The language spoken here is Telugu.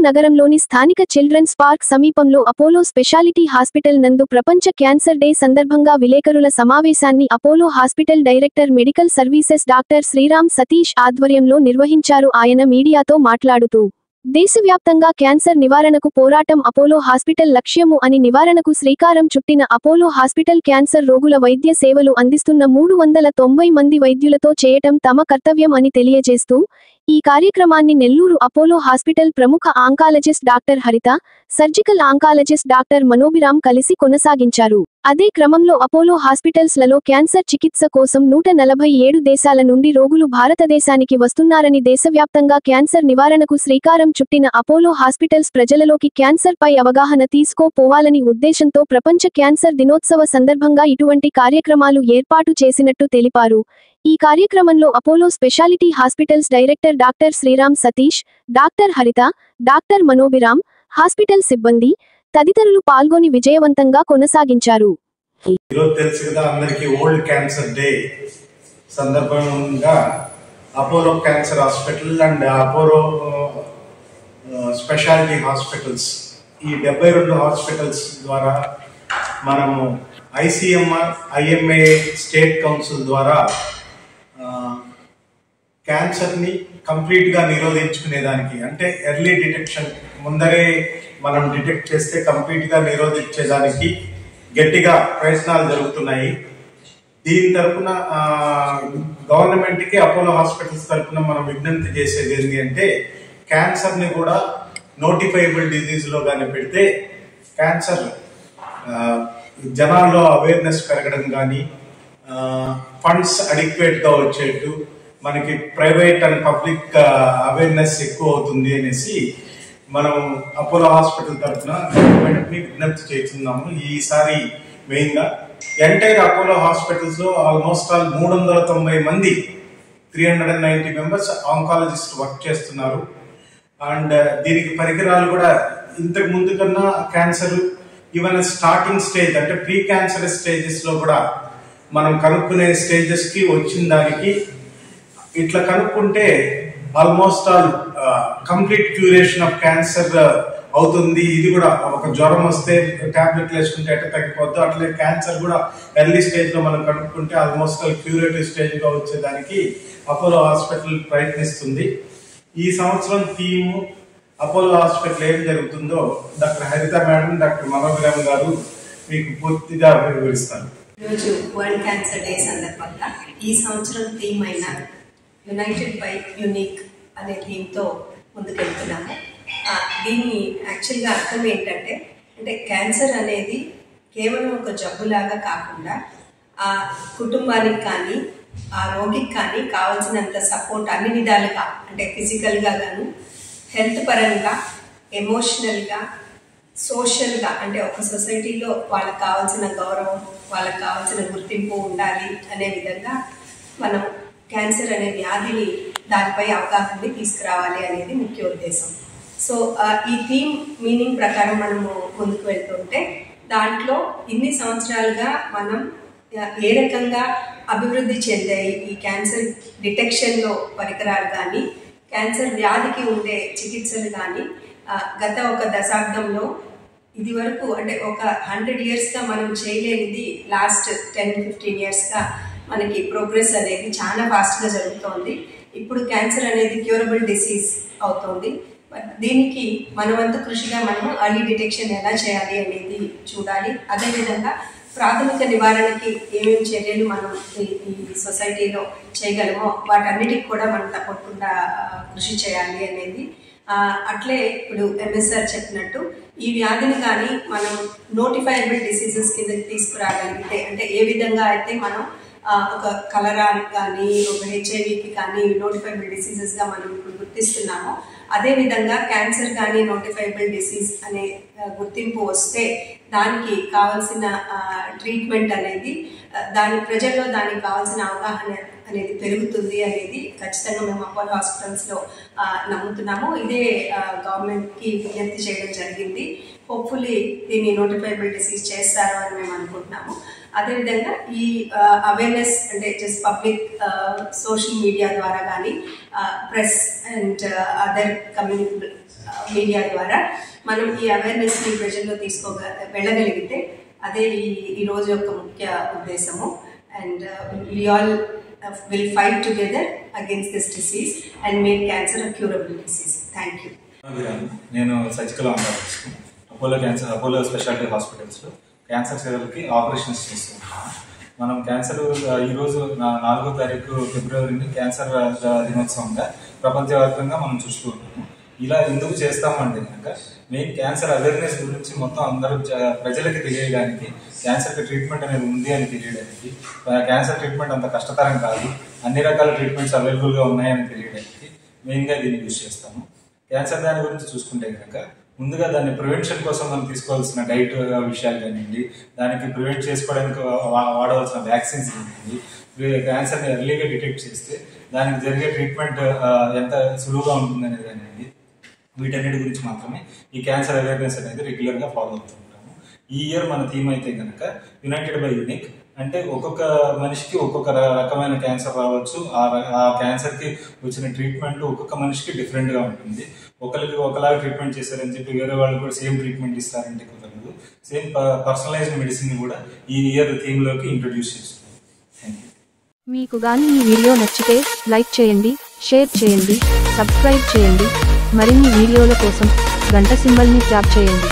నగరంలోని స్థానిక చిల్డ్రన్స్ పార్క్ సమీపంలో అపోలో స్పెషాలిటీ హాస్పిటల్ నందు ప్రపంచ క్యాన్సర్ డే సందర్భంగా విలేకరుల సమావేశాన్ని Apollo hospital director medical services doctor Sriram Satish ఆధ్వర్యంలో నిర్వహించారు. ఆయన మీడియాతో మాట్లాడుతూ దేశవ్యాప్తంగా క్యాన్సర్ నివారణకు పోరాటం అపోలో హాస్పిటల్ లక్ష్యము అని నివారణకు శ్రీకారం చుట్టిన అపోలో హాస్పిటల్ క్యాన్సర్ రోగుల వైద్య సేవలు అందిస్తున్న 390 మంది వైద్యులతో చేయటం తమ కర్తవ్యం అని తెలియజేస్తూ ఈ కార్యక్రమాన్ని నెల్లూరు అపోలో హాస్పిటల్ ప్రముఖ ఆంకాలజిస్ట్ డాక్టర్ హరిత, సర్జికల్ ఆంకాలజిస్ట్ డాక్టర్ మనోభిరామ్ కలిసి కొనసాగించారు. అదే క్రమంలో అపోలో హాస్పిటల్స్ లలో క్యాన్సర్ చికిత్స కోసం 147 దేశాల నుండి రోగులు భారతదేశానికి వస్తున్నారని, దేశవ్యాప్తంగా క్యాన్సర్ నివారణకు శ్రీకారం చుట్టిన అపోలో హాస్పిటల్స్ ప్రజలలోకి క్యాన్సర్ పై అవగాహన తీసుకోపోవాలని ఉద్దేశంతో ప్రపంచ క్యాన్సర్ దినోత్సవ సందర్భంగా ఇటువంటి కార్యక్రమాలు ఏర్పాటు చేసినట్టు తెలిపారు. ఈ కార్యక్రమంలో Apollo specialty hospitals director doctor Sriram Satish, doctor Haritha, doctor Manobhiram, hospital సిబ్బంది తదితరులు పాల్గొని విజయవంతంగా కొనసాగించారు. ఈరోజు తెలుసు కదా అందరికీ, వరల్డ్ క్యాన్సర్ డే సందర్భంగా Apollo cancer hospital and Apollo specialty hospitals, ఈ 72 హాస్పిటల్స్ ద్వారా మనము ఐసీఎంఆర్, ఐఎంఏ స్టేట్ కౌన్సిల్ ద్వారా క్యాన్సర్ని కంప్లీట్గా నిరోధించుకునేదానికి, అంటే ఎర్లీ డిటెక్షన్, ముందరే మనం డిటెక్ట్ చేస్తే కంప్లీట్గా నిరోధించేదానికి గట్టిగా ప్రయత్నాలు జరుగుతున్నాయి. దీని తరఫున గవర్నమెంట్కి అపోలో హాస్పిటల్స్ తరఫున మనం విజ్ఞప్తి చేసేది ఏంటి అంటే, క్యాన్సర్ని కూడా నోటిఫైబుల్ డిజీజ్లో కానీ పెడితే క్యాన్సర్ జనాల్లో అవేర్నెస్ పెరగడం కానీ, ఫండ్స్ అడిక్వేట్గా వచ్చేట్టు, మనకి ప్రైవేట్ అండ్ పబ్లిక్ అవేర్నెస్ ఎక్కువ అవుతుంది అనేసి మనం అపోలో హాస్పిటల్ తరఫున గవర్నమెంట్ని విజ్ఞప్తి చేస్తున్నాము. ఈసారి మెయిన్గా ఎంటైర్ అపోలో హాస్పిటల్స్లో ఆల్మోస్ట్ 390 మంది 390 మెంబర్స్ ఆంకాలజిస్ట్ వర్క్ చేస్తున్నారు. అండ్ దీనికి పరికరాలు కూడా ఇంతకు ముందు కన్నా క్యాన్సర్ ఈవెన్ స్టార్టింగ్ స్టేజ్, అంటే ప్రీ క్యాన్సర్ స్టేజెస్ లో కూడా మనం కనుక్కునే స్టేజెస్ కి వచ్చిన దానికి ఇట్లా కనుక్కుంటే almost complete curation of cancer అవుతుంది. ఇది కూడా ఒక జ్వరం వస్తే టాబ్లెట్లు వేసుకుంటే ఎట్లా తగ్గిపోద్దు, అట్లే క్యాన్సర్ కూడా ఎర్లీ స్టేజ్ లో మనం కనుక్కుంటే ఆల్మోస్ట్ క్యూరేటివ్ స్టేజ్ గా వచ్చేదానికి అపోలో హాస్పిటల్ ప్రయత్నిస్తుంది. ఈ సంవత్సరం థీమ్ అపోలో హాస్పిటల్ ఏం జరుగుతుందో డాక్టర్ హరిత మేడం, డాక్టర్ మనోభిరామ్ గారు మీకు పూర్తిగా వివరిస్తారు. ఈరోజు వరల్డ్ క్యాన్సర్ డే సందర్భంగా ఈ సంవత్సరం థీమ్ అయిన యునైటెడ్ బై యూనిక్ అనే థీమ్తో ముందుకెళ్తున్నాము. దీని యాక్చువల్గా అర్థం ఏంటంటే, క్యాన్సర్ అనేది కేవలం ఒక జబ్బులాగా కాకుండా ఆ కుటుంబానికి కానీ ఆ రోగికి కానీ కావాల్సినంత సపోర్ట్ అన్ని విధాలుగా, అంటే ఫిజికల్గా గాను, హెల్త్ పరంగా, ఎమోషనల్గా, సోషల్గా, అంటే ఒక సొసైటీలో వాళ్ళకి కావాల్సిన గౌరవం, వాళ్ళకి కావాల్సిన గుర్తింపు ఉండాలి అనే విధంగా మనం క్యాన్సర్ అనే వ్యాధిని, దానిపై అవగాహనని తీసుకురావాలి అనేది ముఖ్య ఉద్దేశం. సో ఈ థీమ్ మీనింగ్ ప్రకారం మనము ముందుకు వెళ్తుంటే, దాంట్లో ఇన్ని సంవత్సరాలుగా మనం ఏ రకంగా అభివృద్ధి చెందాయి ఈ క్యాన్సర్ డిటెక్షన్లో పరికరాలు కానీ, క్యాన్సర్ వ్యాధికి ఉండే చికిత్సలు కానీ, గత ఒక దశాబ్దంలో ఇది వరకు, అంటే ఒక 100 yearsగా మనం చేయలేనిది లాస్ట్ 10-15 yearsగా మనకి ప్రోగ్రెస్ అనేది చాలా ఫాస్ట్గా జరుగుతోంది. ఇప్పుడు క్యాన్సర్ అనేది క్యూరబుల్ డిసీజ్ అవుతోంది. దీనికి మనవంతు కృషిగా మనం ఎర్లీ డిటెక్షన్ ఎలా చేయాలి అనేది చూడాలి. అదేవిధంగా ప్రాథమిక నివారణకి ఏమేమి చర్యలు మనం ఈ సొసైటీలో చేయగలమో వాటన్నిటికి కూడా మనం తప్పకుండా కృషి చేయాలి అనేది. అట్లే ఇప్పుడు ఎంఎస్ఆర్ చెప్పినట్టు ఈ వ్యాధిని కానీ మనం నోటిఫైబుల్ డిసీజెస్ కిందకి తీసుకురాగలిగితే, అంటే ఏ విధంగా అయితే మనం ఒక కలరాకి కానీ, ఒక హెచ్ఐవికి కానీ నోటిఫైబుల్ డిసీజెస్గా మనం ఇప్పుడు గుర్తిస్తున్నామో, అదేవిధంగా క్యాన్సర్ కానీ నోటిఫైబుల్ డిసీజ్ అనే గుర్తింపు వస్తే దానికి కావాల్సిన ట్రీట్మెంట్ అనేది, ప్రజల్లో దానికి కావాల్సిన అవగాహన అనేది పెరుగుతుంది అనేది ఖచ్చితంగా మేము అపోలో హాస్పిటల్స్లో నమ్ముతున్నాము. ఇదే గవర్నమెంట్కి విజ్ఞప్తి చేయడం జరిగింది. హోప్ఫుల్లీ దీన్ని నోటిఫైబుల్ డిసీజ్ చేస్తారు అని మేము అనుకుంటున్నాము. అదేవిధంగా ఈ అవేర్నెస్ అంటే జస్ట్ పబ్లిక్ సోషల్ మీడియా ద్వారా కానీ press and other community media ద్వారా మనం ఈ అవేర్నెస్ని ప్రజల్లో వెళ్ళగలిగితే అదే ఈ రోజు యొక్క ముఖ్య ఉద్దేశము. And we all will fight together against this disease and make cancer a curable disease. Thank you. నేను సర్జికల్ ఆంకాలజిస్ట్, అపోలో స్పెషాలిటీ హాస్పిటల్స్లో క్యాన్సర్ సేవలకి ఆపరేషన్స్ చేస్తున్నాను. మనం క్యాన్సర్ ఈరోజు 4వ తారీఖు ఫిబ్రవరిని క్యాన్సర్ దినోత్సవంగా ప్రపంచవ్యాప్తంగా మనం చూస్తూ ఉన్నాము. ఇలా ఎందుకు చేస్తామంటే కనుక మెయిన్ క్యాన్సర్ అవేర్నెస్ గురించి మొత్తం అందరూ ప్రజలకి తెలియడానికి, క్యాన్సర్కి ట్రీట్మెంట్ అనేది ఉంది అని తెలియడానికి, క్యాన్సర్ ట్రీట్మెంట్ అంత కష్టతరం కాదు, అన్ని రకాల ట్రీట్మెంట్స్ అవైలబుల్గా ఉన్నాయని తెలియడానికి మెయిన్గా దీన్ని యూజ్ చేస్తాము. క్యాన్సర్ దాని గురించి చూసుకుంటే కనుక ముందుగా దాన్ని ప్రివెన్షన్ కోసం మనం తీసుకోవాల్సిన డైట్ విషయాలు కానివ్వండి, దానికి ప్రివెంట్ చేసుకోవడానికి వాడవలసిన వ్యాక్సిన్స్ కానివ్వండి, క్యాన్సర్ని ఎర్లీగా డిటెక్ట్ చేస్తే దానికి జరిగే ట్రీట్మెంట్ ఎంత సులువుగా ఉంటుందనేది కానివ్వండి, వీటన్నిటి గురించి మాత్రమే ఈ క్యాన్సర్ అవేర్నెస్ అనేది రెగ్యులర్గా ఫాలో అవుతుంటాము. ఈ ఇయర్ మన థీమ్ అయితే కనుక యునైటెడ్ బై యూనిక్, అంటే ఒక్కొక్క మనిషికి ఒక్కొక్క రకమైన క్యాన్సర్ రావచ్చు. ఆ క్యాన్సర్కి వచ్చిన ట్రీట్మెంట్ ఒక్కొక్క మనిషికి డిఫరెంట్గా ఉంటుంది. ఒకరికి ఒకలాగా ట్రీట్మెంట్ చేశారని చెప్పి వేరే వాళ్ళు కూడా సేమ్ ట్రీట్మెంట్ ఇస్తారంటే కుదరదు. సేమ్ పర్సనలైజ్డ్ మెడిసిన్ కూడా ఈ ఇయర్ థీమ్లోకి ఇంట్రొడ్యూస్ చేస్తున్నాం. Thank you. మీకు గాని ఈ వీడియో నచ్చితే లైక్ చేయండి, షేర్ చేయండి, సబ్స్క్రైబ్ చేయండి. మరిన్ని వీడియోల కోసం గంట సింబల్ని ట్యాప్ చేయండి.